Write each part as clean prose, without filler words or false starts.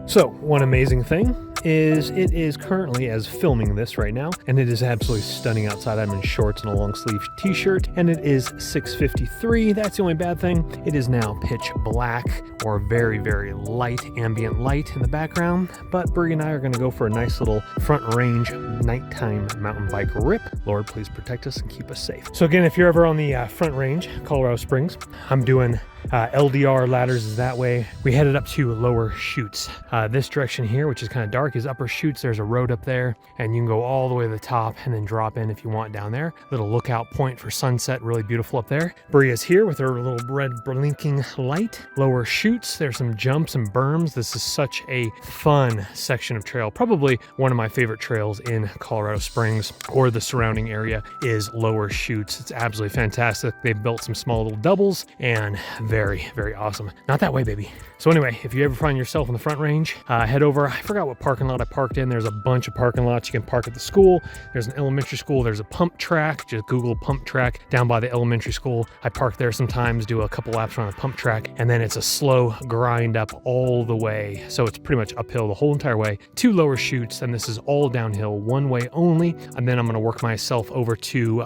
So one amazing thing is it is currently, as filming this right now, and it is absolutely stunning outside. I'm in shorts and a long sleeve t-shirt, and it is 6:53. That's the only bad thing. It is now pitch black, or very, very light ambient light in the background, but Bree and I are gonna go for a nice little front range nighttime mountain bike rip. Lord, please protect us and keep us safe. So again, if you're ever on the front range, Colorado Springs, I'm doing LDR ladders is that way. We headed up to Lower Chutes. This direction here, which is kind of dark, is Upper Chutes. There's a road up there, and you can go all the way to the top and then drop in if you want down there. Little lookout point for sunset, really beautiful up there. Bria's here with her little red blinking light. Lower Chutes, there's some jumps and berms. This is such a fun section of trail. Probably one of my favorite trails in Colorado Springs or the surrounding area is Lower Chutes. It's absolutely fantastic. They've built some small little doubles and very, very awesome. Not that way, baby. So anyway, if you ever find yourself on the front range, head over. I forgot what parking lot I parked in. There's a bunch of parking lots. You can park at the school. There's an elementary school. There's a pump track. Just Google pump track down by the elementary school. I park there sometimes, do a couple laps around the pump track, and then it's a slow grind up all the way. So it's pretty much uphill the whole entire way to Lower Chutes, and this is all downhill, one way only. And then I'm gonna work myself over to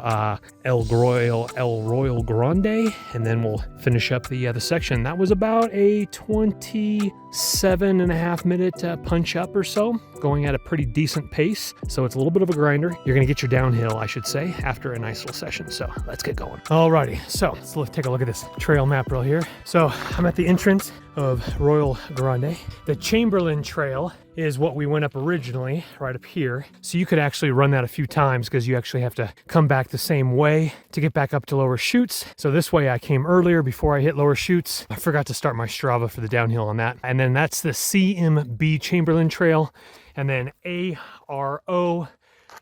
El Royal Grande, and then we'll finish up the section. That was about a 27.5 minute punch up or so, going at a pretty decent pace. So it's a little bit of a grinder. You're gonna get your downhill, I should say, after a nice little session. So let's get going. Alrighty, so let's take a look at this trail map real here. So I'm at the entrance of Royal Grande. The Chamberlain Trail is what we went up originally, right up here. So you could actually run that a few times because you actually have to come back the same way to get back up to Lower Chutes. So this way I came earlier before I hit Lower Chutes. I forgot to start my Strava for the downhill on that. And then that's the CMB Chamberlain Trail. And then ARO,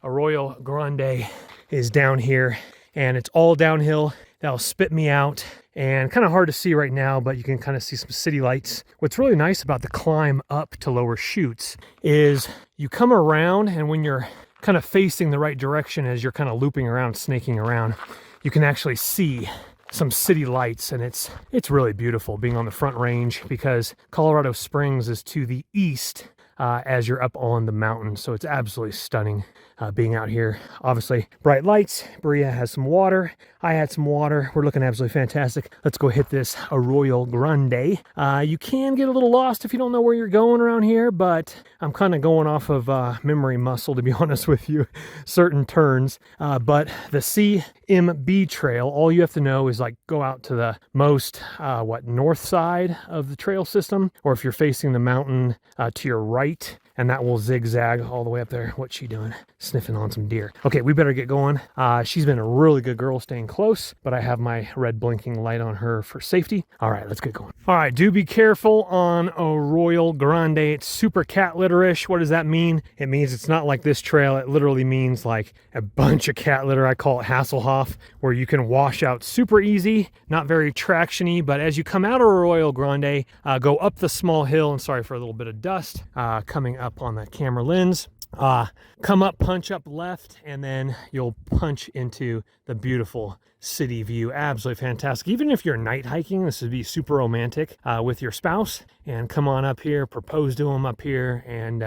Arroyo Grande, is down here. And it's all downhill. That'll spit me out. And kind of hard to see right now, but you can kind of see some city lights. What's really nice about the climb up to Lower Chutes is you come around, and when you're kind of facing the right direction as you're kind of looping around, snaking around, you can actually see some city lights, and it's really beautiful being on the front range because Colorado Springs is to the east as you're up on the mountain. So it's absolutely stunning being out here. Obviously, bright lights. Bria has some water. I had some water. We're looking absolutely fantastic. Let's go hit this Arroyo Grande. You can get a little lost if you don't know where you're going around here, but I'm kind of going off of memory muscle, to be honest with you, certain turns. But the CMB Trail, all you have to know is like go out to the most, north side of the trail system, or if you're facing the mountain to your right, and that will zigzag all the way up there. What's she doing? Sniffing on some deer. Okay, we better get going. She's been a really good girl staying close, but I have my red blinking light on her for safety. All right, let's get going. All right, do be careful on Arroyo Grande. It's super cat litter-ish. What does that mean? It means it's not like this trail. It literally means like a bunch of cat litter. I call it Hasselhoff, where you can wash out super easy, not very traction-y, but as you come out of Arroyo Grande, go up the small hill, and sorry for a little bit of dust coming up on the camera lens. Come up, punch up left, and then you'll punch into the beautiful city view. Absolutely fantastic. Even if you're night hiking, this would be super romantic with your spouse. And come on up here, propose to them up here, and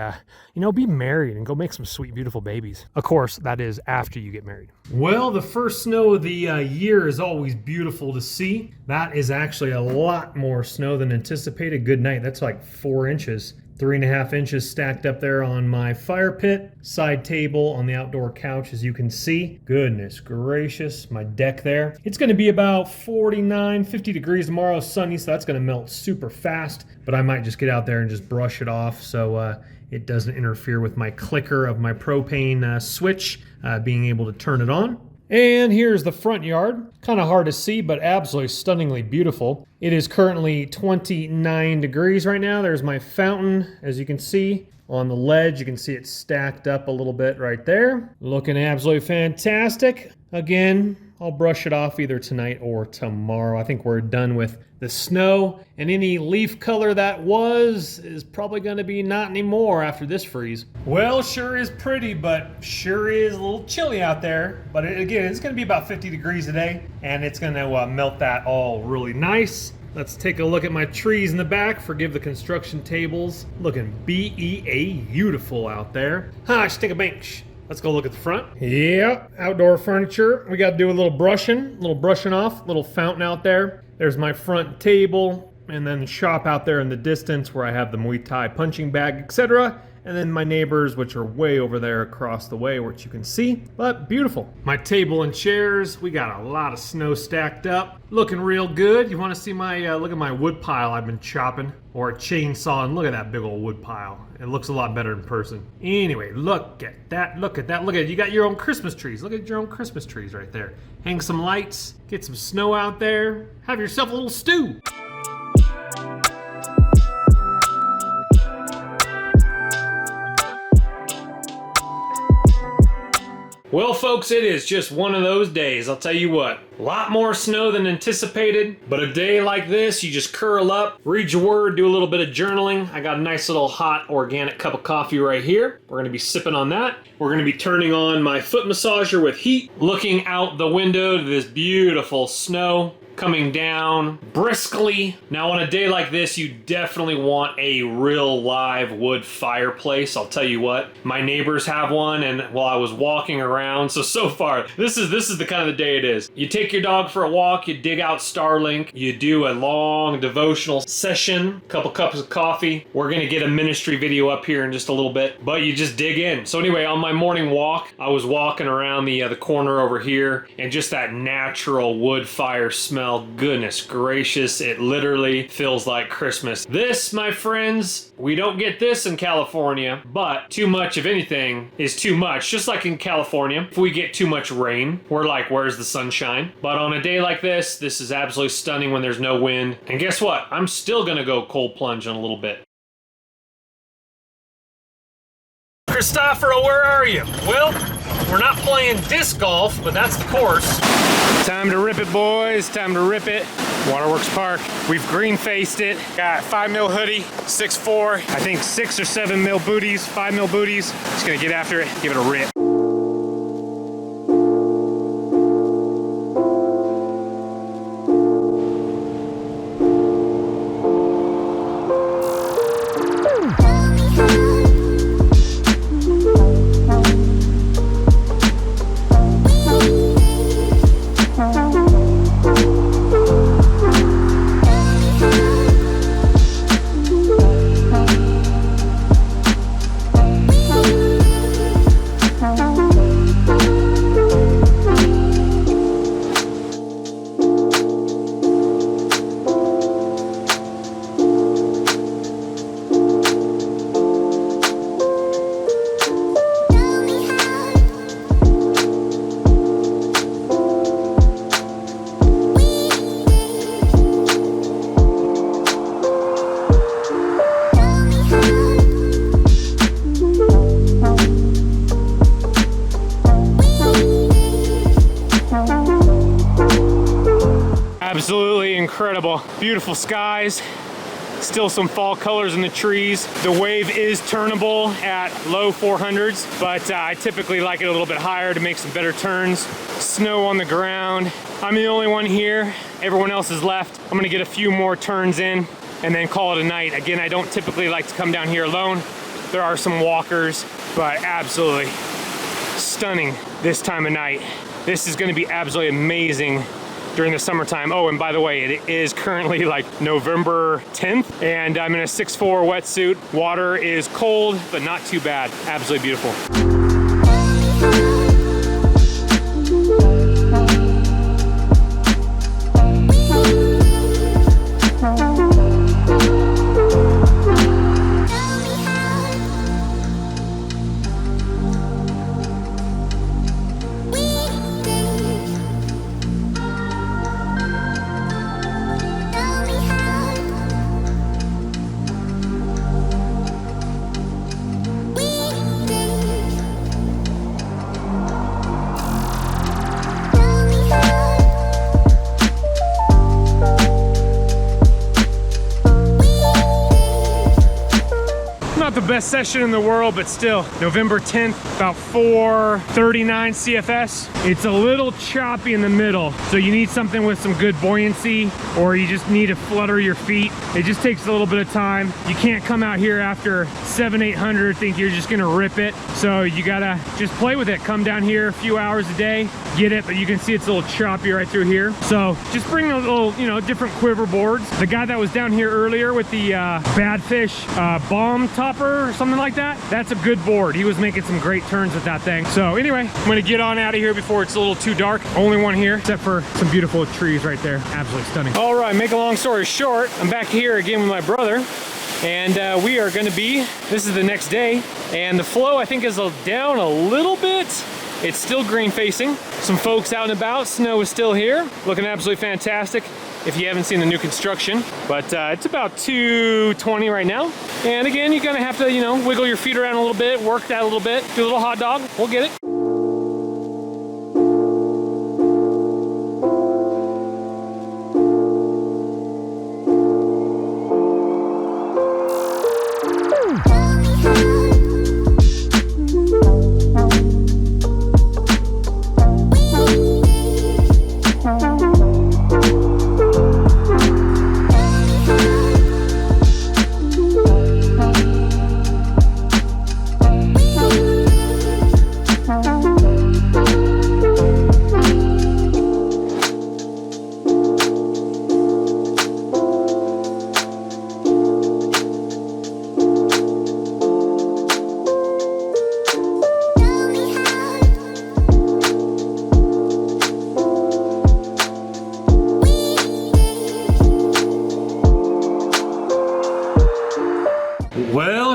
be married and go make some sweet, beautiful babies. Of course, that is after you get married. Well, the first snow of the year is always beautiful to see. That is actually a lot more snow than anticipated. Good night. That's like 4 inches. 3.5 inches stacked up there on my fire pit, side table on the outdoor couch, as you can see. Goodness gracious, my deck there. It's gonna be about 49, 50 degrees tomorrow, sunny, so that's gonna melt super fast, but I might just get out there and just brush it off so it doesn't interfere with my clicker of my propane switch, being able to turn it on. And here's the front yard. Kind of hard to see, but absolutely stunningly beautiful. It is currently 29 degrees right now. There's my fountain, as you can see. On the ledge, you can see it stacked up a little bit right there. Looking absolutely fantastic. Again, I'll brush it off either tonight or tomorrow. I think we're done with the snow, and any leaf color that is probably going to be not anymore after this freeze. Well, sure is pretty, but sure is a little chilly out there. But again, it's going to be about 50 degrees today, and it's going to melt that all really nice. Let's take a look at my trees in the back. Forgive the construction tables. Looking beautiful out there. I should take a bench. Let's go look at the front. Yeah, outdoor furniture. We got to do a little brushing off, little fountain out there. There's my front table, and then the shop out there in the distance where I have the Muay Thai punching bag, etc. And then my neighbors, which are way over there across the way, which you can see, but beautiful. My table and chairs, we got a lot of snow stacked up. Looking real good. You wanna see my, look at my wood pile I've been chopping, or chainsawing. Look at that big old wood pile. It looks a lot better in person. Anyway, look at that, look at that, look at it. You got your own Christmas trees. Look at your own Christmas trees right there. Hang some lights, get some snow out there, have yourself a little stew. Well, folks, it is just one of those days. I'll tell you what, a lot more snow than anticipated, but a day like this, you just curl up, read your word, do a little bit of journaling. I got a nice little hot organic cup of coffee right here. We're gonna be sipping on that. We're gonna be turning on my foot massager with heat, looking out the window to this beautiful snow coming down briskly. Now on a day like this, you definitely want a real live wood fireplace. I'll tell you what, my neighbors have one, and while I was walking around, so far, this is the kind of the day it is. You take your dog for a walk, you dig out Starlink, you do a long devotional session, couple cups of coffee. We're gonna get a ministry video up here in just a little bit, but you just dig in. So anyway, on my morning walk, I was walking around the corner over here, and just that natural wood fire smell. Goodness gracious, it literally feels like Christmas. This, my friends, we don't get this in California, but too much of anything is too much. Just like in California, if we get too much rain, we're like, where's the sunshine? But on a day like this is absolutely stunning when there's no wind. And guess what? I'm still gonna go cold plunge in a little bit. Christopher, where are you? Well, we're not playing disc golf, but that's the course. Time to rip it, boys. Time to rip it. Waterworks Park. We've green faced it. Got 5mm hoodie, 6'4", I think 6 or 7mm booties, 5mm booties. Just gonna get after it, give it a rip. Absolutely incredible. Beautiful skies. Still some fall colors in the trees. The wave is turnable at low 400s, but I typically like it a little bit higher to make some better turns. Snow on the ground. I'm the only one here. Everyone else is left. I'm gonna get a few more turns in and then call it a night. Again, I don't typically like to come down here alone. There are some walkers, but absolutely stunning this time of night. This is gonna be absolutely amazing during the summertime. Oh, and by the way, it is currently like November 10th, and I'm in a 6'4" wetsuit. Water is cold, but not too bad. Absolutely beautiful. not the best session in the world, but still, November 10th, about 439 CFS. It's a little choppy in the middle, so you need something with some good buoyancy, or you just need to flutter your feet. It just takes a little bit of time. You can't come out here after 700-800 think you're just gonna rip it, so you gotta just play with it. Come down here a few hours a day, get it, but you can see it's a little choppy right through here. So just bring a little, you know, different quiver boards. The guy that was down here earlier with the Badfish bomb topper or something like that, that's a good board. He was making some great turns with that thing. So anyway, I'm gonna get on out of here before it's a little too dark. Only one here, except for some beautiful trees right there. Absolutely stunning. All right, make a long story short, I'm back here again with my brother, and we are gonna be, this is the next day, and the flow I think is down a little bit. It's still green facing. Some folks out and about, snow is still here, looking absolutely fantastic if you haven't seen the new construction. But it's about 220 right now. And again, you're gonna have to, you know, wiggle your feet around a little bit, work that a little bit, do a little hot dog, we'll get it.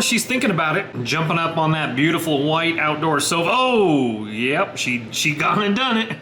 She's thinking about it, jumping up on that beautiful white outdoor sofa. Oh, yep, she gone and done it.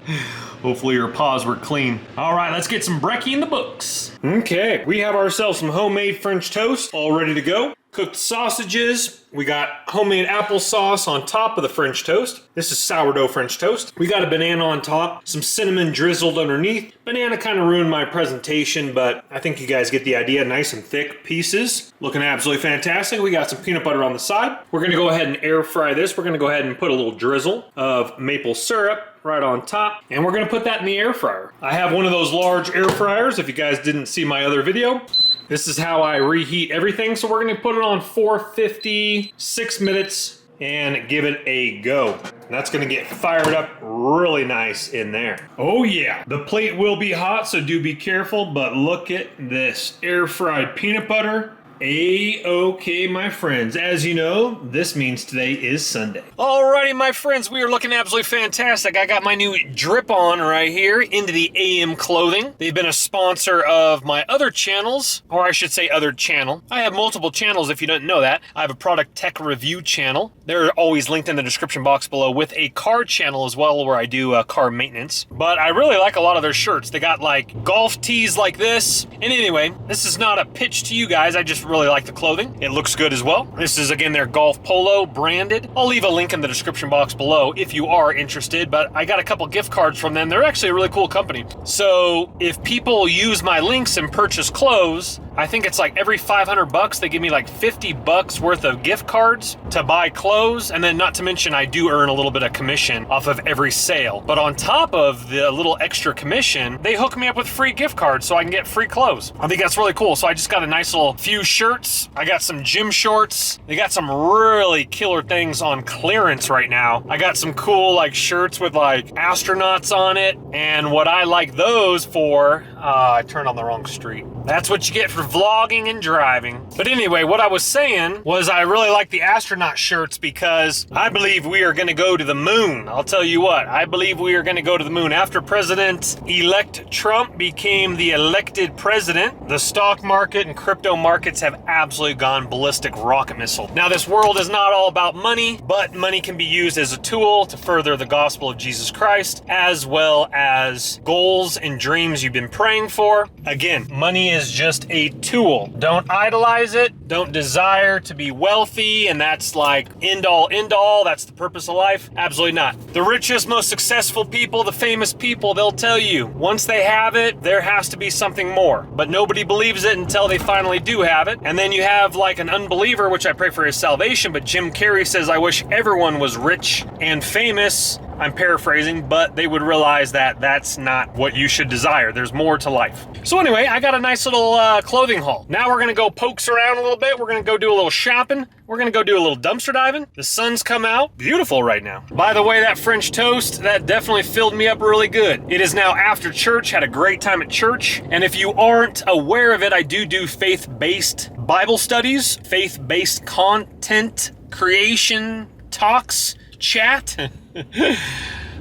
Hopefully her paws were clean. All right, let's get some brekkie in the books. Okay, we have ourselves some homemade French toast all ready to go. Cooked sausages. We got homemade applesauce on top of the French toast. This is sourdough French toast. We got a banana on top, some cinnamon drizzled underneath. Banana kind of ruined my presentation, but I think you guys get the idea. Nice and thick pieces. Looking absolutely fantastic. We got some peanut butter on the side. We're gonna go ahead and air fry this. We're gonna go ahead and put a little drizzle of maple syrup right on top, and we're gonna put that in the air fryer. I have one of those large air fryers, if you guys didn't see my other video. This is how I reheat everything. So we're gonna put it on 450, 6 minutes, and give it a go. And that's gonna get fired up really nice in there. Oh yeah, the plate will be hot, so do be careful, but look at this air fried peanut butter. A-okay, my friends. As you know, this means today is Sunday. Alrighty, my friends, we are looking absolutely fantastic. I got my new drip on right here into the AM clothing. They've been a sponsor of my other channels, or I should say other channel. I have multiple channels if you don't know that. I have a product tech review channel. They're always linked in the description box below, with a car channel as well where I do car maintenance. But I really like a lot of their shirts. They got like golf tees like this. And anyway, this is not a pitch to you guys. I just really like the clothing. It looks good as well. This is again their golf polo branded. I'll leave a link in the description box below if you are interested, but I got a couple gift cards from them. They're actually a really cool company. So if people use my links and purchase clothes, I think it's like every 500 bucks, they give me like 50 bucks worth of gift cards to buy clothes. And then not to mention, I do earn a little bit of commission off of every sale. But on top of the little extra commission, they hook me up with free gift cards so I can get free clothes. I think that's really cool. So I just got a nice little few shirts. I got some gym shorts. They got some really killer things on clearance right now. I got some cool like shirts with like astronauts on it. And what I like those for, I turned on the wrong street. That's what you get for vlogging and driving. But anyway, what I was saying was I really like the astronaut shirts because I believe we are going to go to the moon. I'll tell you what, I believe we are going to go to the moon. After President-elect Trump became the elected president, the stock market and crypto markets have absolutely gone ballistic rocket missile. Now, this world is not all about money, but money can be used as a tool to further the gospel of Jesus Christ, as well as goals and dreams you've been praying for. Again, money is just a tool. Don't idolize it. Don't desire to be wealthy, and that's like end all. That's the purpose of life. Absolutely not. The richest, most successful people, the famous people, they'll tell you once they have it, there has to be something more. But nobody believes it until they finally do have it. And then you have like an unbeliever, which I pray for his salvation, but Jim Carrey says, I wish everyone was rich and famous. I'm paraphrasing, but they would realize that that's not what you should desire. There's more to life. So anyway, I got a nice little clothing haul. Now we're gonna go pokes around a little bit. We're gonna go do a little shopping. We're gonna go do a little dumpster diving. The sun's come out. Beautiful right now. By the way, that French toast, that definitely filled me up really good. It is now after church. Had a great time at church. And if you aren't aware of it, I do faith-based Bible studies, faith-based content creation talks, chat.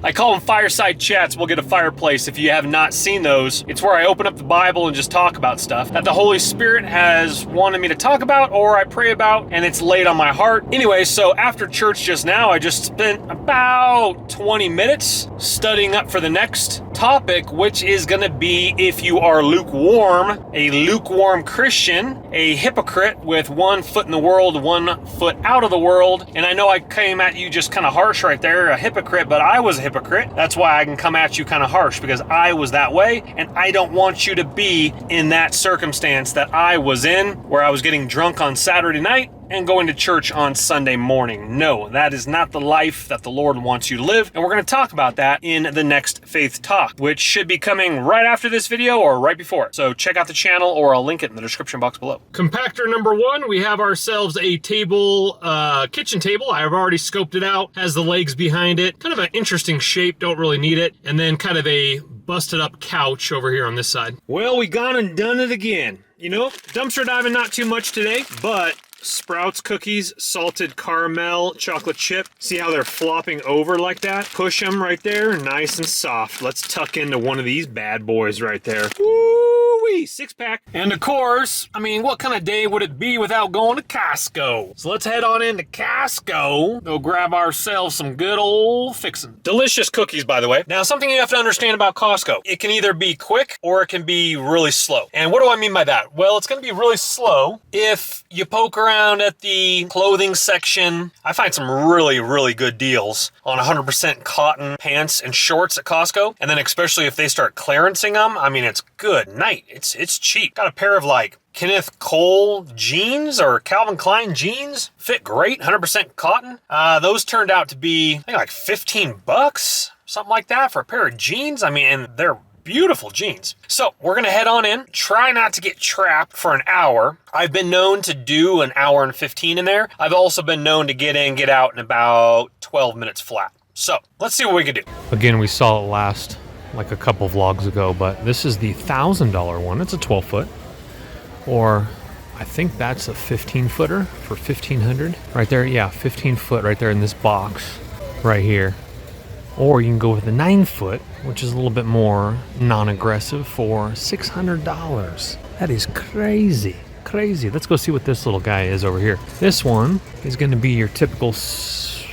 I call them fireside chats. We'll get a fireplace if you have not seen those. It's where I open up the Bible and just talk about stuff that the Holy Spirit has wanted me to talk about or I pray about, and it's laid on my heart. Anyway, so after church just now, I just spent about 20 minutes studying up for the next topic, which is going to be if you are lukewarm, a lukewarm Christian, a hypocrite with 1 foot in the world, 1 foot out of the world. And I know I came at you just kind of harsh right there, a hypocrite, but I was a hypocrite. That's why I can come at you kind of harsh, because I was that way, and I don't want you to be in that circumstance that I was in, where I was getting drunk on Saturday night and going to church on Sunday morning. No, that is not the life that the Lord wants you to live. And we're going to talk about that in the next Faith Talk, which should be coming right after this video or right before it. So check out the channel, or I'll link it in the description box below. Compactor number 1, we have ourselves a table, kitchen table. I've already scoped it out, has the legs behind it. Kind of an interesting shape, don't really need it. And then kind of a busted up couch over here on this side. Well, we gone and done it again. You know, dumpster diving not too much today, but Sprouts cookies, salted caramel, chocolate chip. See how they're flopping over like that? Push them right there, nice and soft. Let's tuck into one of these bad boys right there. Woo-wee, 6-pack. And of course, I mean, what kind of day would it be without going to Costco? So let's head on into Costco, go grab ourselves some good old fixin'. Delicious cookies, by the way. Now, something you have to understand about Costco, it can either be quick or it can be really slow. And what do I mean by that? Well, it's gonna be really slow if you poke around at the clothing section. I find some really good deals on 100% cotton pants and shorts at Costco. And then especially if they start clearancing them, I mean, it's good night. It's cheap. Got a pair of like Kenneth Cole jeans or Calvin Klein jeans. Fit great, 100% cotton. Those turned out to be, I think, like 15 bucks, something like that for a pair of jeans. I mean, and they're beautiful jeans. So we're gonna head on in, try not to get trapped for an hour. I've been known to do an hour and 15 in there. I've also been known to get in, get out in about 12 minutes flat. So let's see what we can do. Again, we saw it last like a couple vlogs ago, but this is the $1,000 one. It's a 12 foot, or I think that's a 15 footer for 1,500 right there. Yeah, 15 foot right there in this box right here. Or you can go with the 9 foot, which is a little bit more non-aggressive, for $600. That is crazy. Let's go see what this little guy is over here. This one is going to be your typical,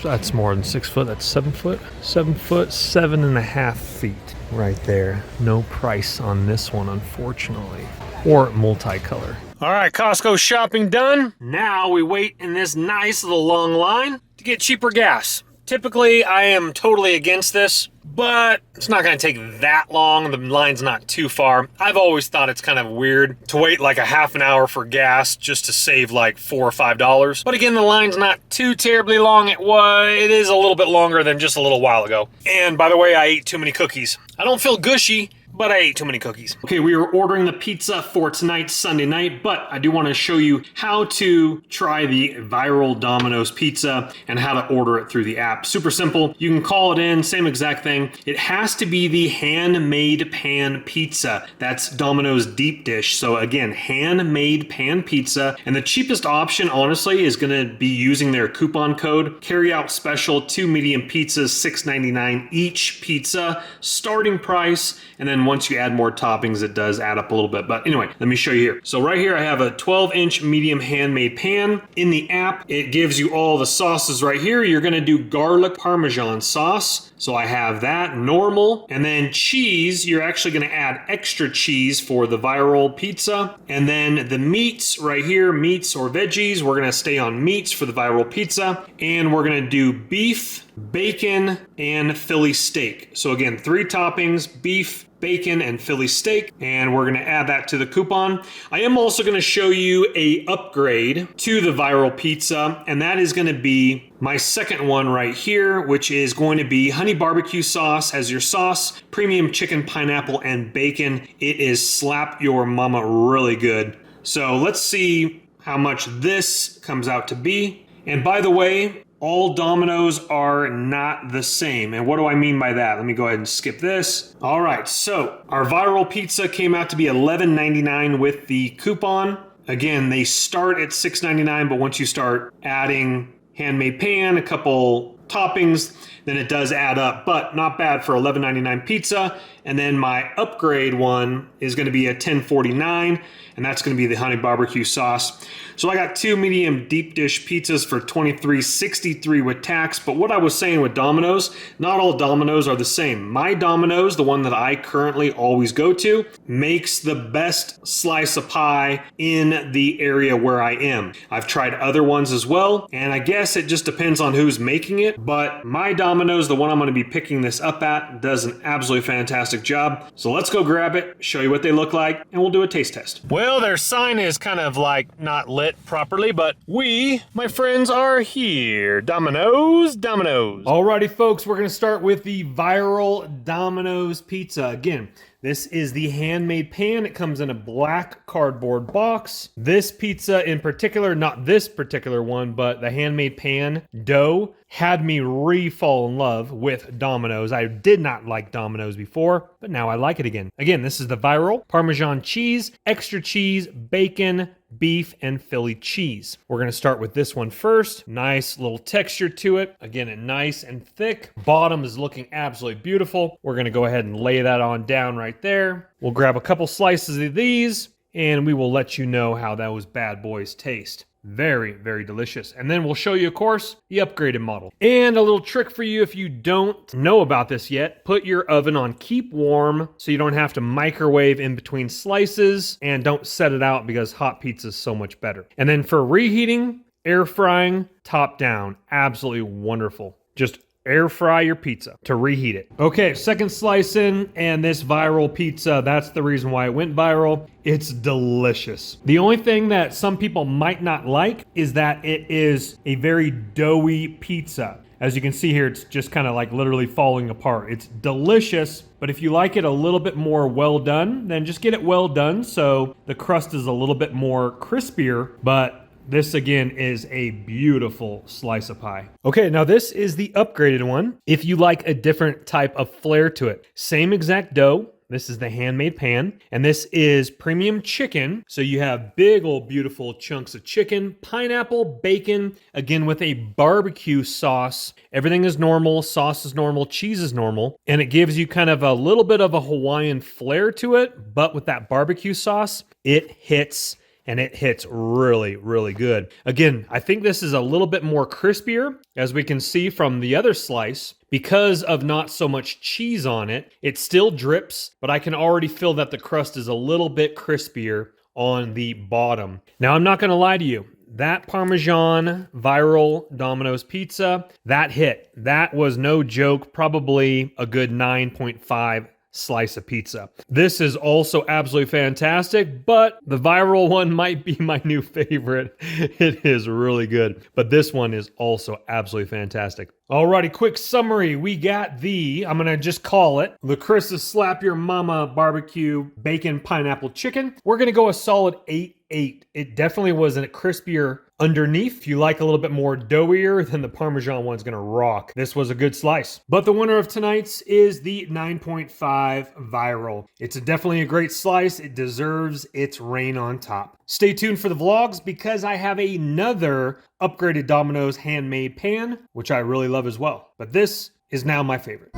that's more than 6 foot, that's 7 foot. 7 foot, 7.5 feet right there. No price on this one, unfortunately. Or multicolor. All right, Costco shopping done. Now we wait in this nice little long line to get cheaper gas. Typically, I am totally against this, but it's not going to take that long. The line's not too far. I've always thought it's kind of weird to wait like a half an hour for gas just to save like $4 or $5. But again, the line's not too terribly long. It is a little bit longer than just a little while ago. And by the way, I ate too many cookies. I don't feel gushy, but I ate too many cookies. Okay, we are ordering the pizza for tonight's Sunday night, but I do want to show you how to try the viral Domino's pizza and how to order it through the app. Super simple. You can call it in, same exact thing. It has to be the handmade pan pizza. That's Domino's deep dish. So again, handmade pan pizza. And the cheapest option, honestly, is going to be using their coupon code. Carry out special, 2 medium pizzas, $6.99 each pizza, starting price. And then once you add more toppings, it does add up a little bit. But anyway, let me show you here. So right here, I have a 12-inch medium handmade pan. In the app, it gives you all the sauces right here. You're gonna do garlic Parmesan sauce, So I have that normal, and then cheese, you're actually gonna add extra cheese for the viral pizza. And then the meats right here, meats or veggies, we're gonna stay on meats for the viral pizza. And we're gonna do beef, bacon, and Philly steak. So again, 3 toppings, beef, bacon, and Philly steak, and we're gonna add that to the coupon. I am also gonna show you a upgrade to the viral pizza, and that is gonna be my second one right here, which is going to be honey barbecue sauce as your sauce, premium chicken, pineapple, and bacon. It is slap your mama really good. So let's see how much this comes out to be. And by the way, all Domino's are not the same. And what do I mean by that? Let me go ahead and skip this. All right, so our viral pizza came out to be $11.99 with the coupon. Again, they start at $6.99, but once you start adding handmade pan, a couple toppings, then it does add up, but not bad for $11.99 pizza. And then my upgrade one is gonna be a $10.49, and that's gonna be the honey barbecue sauce. So I got 2 medium deep dish pizzas for $23.63 with tax. But what I was saying with Domino's, not all Domino's are the same. My Domino's, the one that I currently always go to, makes the best slice of pie in the area where I am. I've tried other ones as well, and I guess it just depends on who's making it. But my Domino's, the one I'm gonna be picking this up at, does an absolutely fantastic job. So let's go grab it, show you what they look like, and we'll do a taste test. Well, their sign is kind of like not lit properly, but we, my friends, are here. Domino's. Alrighty, folks, we're gonna start with the viral Domino's pizza. Again, this is the handmade pan. It comes in a black cardboard box. This pizza in particular, not this particular one, but the handmade pan dough had me re-fall in love with Domino's. I did not like Domino's before, but now I like it again. Again, this is the viral Parmesan cheese, extra cheese, bacon, beef, and Philly cheese. We're gonna start with this one first. Nice little texture to it. Again, nice and thick. Bottom is looking absolutely beautiful. We're gonna go ahead and lay that on down right there. We'll grab a couple slices of these, and we will let you know how those bad boys taste. Very, very delicious. And then we'll show you, of course, the upgraded model. And a little trick for you if you don't know about this yet, put your oven on keep warm so you don't have to microwave in between slices, and don't set it out because hot pizza is so much better. And then for reheating, air frying, top down, absolutely wonderful. Just air fry your pizza to reheat it. Okay, second slice in, and this viral pizza, that's the reason why it went viral. It's delicious. The only thing that some people might not like is that it is a very doughy pizza. As you can see here, it's just kind of like literally falling apart. It's delicious, but if you like it a little bit more well done, then just get it well done so the crust is a little bit more crispier, but this again is a beautiful slice of pie. Okay, now this is the upgraded one. If you like a different type of flair to it, same exact dough. This is the handmade pan, and this is premium chicken. So you have big old beautiful chunks of chicken, pineapple, bacon, again with a barbecue sauce. Everything is normal, sauce is normal, cheese is normal, and it gives you kind of a little bit of a Hawaiian flair to it, but with that barbecue sauce, it hits. And it hits really, really good. Again, I think this is a little bit more crispier, as we can see from the other slice. Because of not so much cheese on it, it still drips, but I can already feel that the crust is a little bit crispier on the bottom. Now, I'm not gonna lie to you. That Parmesan viral Domino's pizza, that hit. That was no joke, probably a good 9.5 slice of pizza. This is also absolutely fantastic, but the viral one might be my new favorite. It is really good, but this one is also absolutely fantastic. Alrighty, quick summary. We got I'm gonna just call it, the Chris's Slap Your Mama Barbecue Bacon Pineapple Chicken. We're gonna go a solid 8.8. It definitely was a crispier underneath. If you like a little bit more doughier, then the Parmesan one's gonna rock. This was a good slice. But the winner of tonight's is the 9.5 viral. It's definitely a great slice. It deserves its reign on top. Stay tuned for the vlogs because I have another upgraded Domino's handmade pan, which I really love as well. But this is now my favorite.